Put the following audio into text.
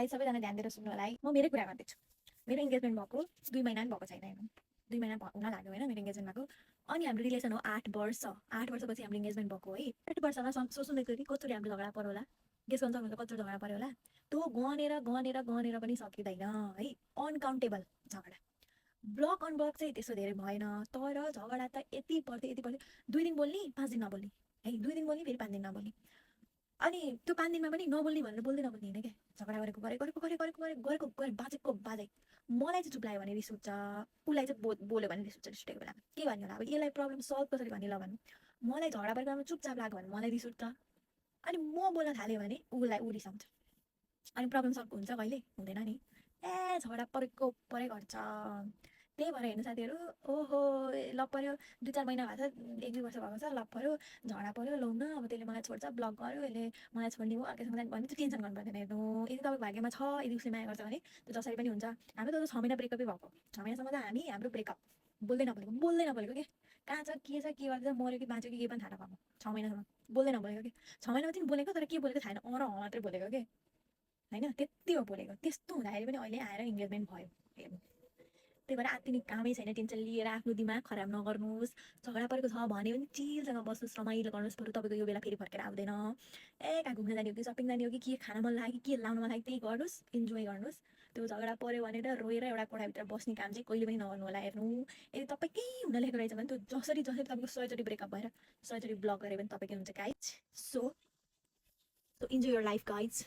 Guys सबैजना ध्यान दिएर सुन्नु होला है। म मेरै कुरा गर्दैछु। मेरो इन्गेजमेन्ट भएको 2 महिना पनि भएको छैन हैन। 2 महिना हुन लाग्यो हैन मेरो इन्गेजमेन्ट भएको। अनि हाम्रो रिलेसन हो 8 वर्ष। 8 वर्षपछि हाम्रो इन्गेजमेन्ट भएको है। 8 वर्षमा सोच्नु कि कस्तो हाम्रो झगडा पर्यो होला। गेस गर्न सक्नुहुन्छ कस्तो झगडा पर्यो होला। त्यो गनेर पनि सकिँदैन है। अनकाउन्टेबल झगडा। ब्लक अनब्लक चाहिँ त्यसो धेरै भएन, तर झगडा त यति पर्थ्यो 2 दिन बोल्ने 5 दिन नबोल्ने है। 2 दिन बोल्ने फेरि 5 दिन नबोल्ने। अनि त्यो 5 दिनमा पनि नबोल्ने भनेर बोल्दै नबोल्ने होइन क्या। झगडा गरेको बाजे। मलाई चाहिँ चुप लाग्यो भने रिस उठ्छ, उसलाई चाहिँ बोल्यो भने रिस उठ्छ। रिस उठेको बेलामा के भन्यो होला, अब यसलाई प्रब्लम सल्भ कसरी गर्ने ल भन्नु। मलाई झगडा परेको बेलामा चुपचाप लाग्यो भने मलाई रिस उठ्छ। अनि म बोल्न थाल्यो भने ऊ रिसाउँछ। अनि प्रब्लम सल्भ हुन्छ कहिले हुँदैन नि। झगडा परै गर्छ। त्यही भएर हेर्नु साथीहरू, ओहो लभ पर्यो 2-4 महिना भएको छ, 1-2 वर्ष भएको छ, लभ पर्यो, झगडा पर्यो, लौ न अब त्यसले मलाई छोड्छ, ब्लक गर्यो, यसले मलाई छोड्ने हो, अर्कैसँग जाने भने चाहिँ टेन्सन गर्नु पर्दैन। हेर्नु यदि तपाईँको भाग्यमा छ, यदि उसले माया गर्छ भने त्यो जसरी पनि हुन्छ। हाम्रो त 6 महिना ब्रेकअपै भएको। 6 महिनासम्म त हाम्रो ब्रेकअप बोल्दै नबोलेको के कहाँ छ के गर्दैछ, मऱ्यो कि बाँच्यो कि केही पनि थाहा नपाएको। 6 महिनासम्म बोल्दै नबोलेको के 6 महिनापछि बोलेको, तर के बोलेको थाहा छैन, मात्रै बोलेको के होइन। त्यति हो बोलेको। त्यस्तो हुँदाखेरि पनि अहिले आएर इन्गेजमेन्ट भयो। हेर्नु त्यही भएर आत्तिने कामै छैन। टेन्सन लिएर आफ्नो दिमाग खराब नगर्नुहोस्। झगडा परेको छ भने पनि चिलसँग बस्नुहोस्, रमाइलो गर्नुहोस्। बरु तपाईँको यो बेला फेरि फर्केर आउँदैन। कहाँ घुम्न जाने हो कि सपिङ जाने हो कि के खान मन लाग्यो कि के लाउन मन लाग्यो त्यही गर्नुहोस्, इन्जोय गर्नुहोस्। त्यो झगडा पऱ्यो भनेर रोएर एउटा कोठाभित्र बस्ने काम चाहिँ कहिले पनि नगर्नु होला। हेर्नु यदि तपाईँ केही हुन लेखेको रहेछ भने त्यो जसरी तपाईँको 100 चोटि ब्रेकअप भएर 100 चोटि ब्लक गरे पनि तपाईँकै हुन्छ guys. So enjoy your life guys.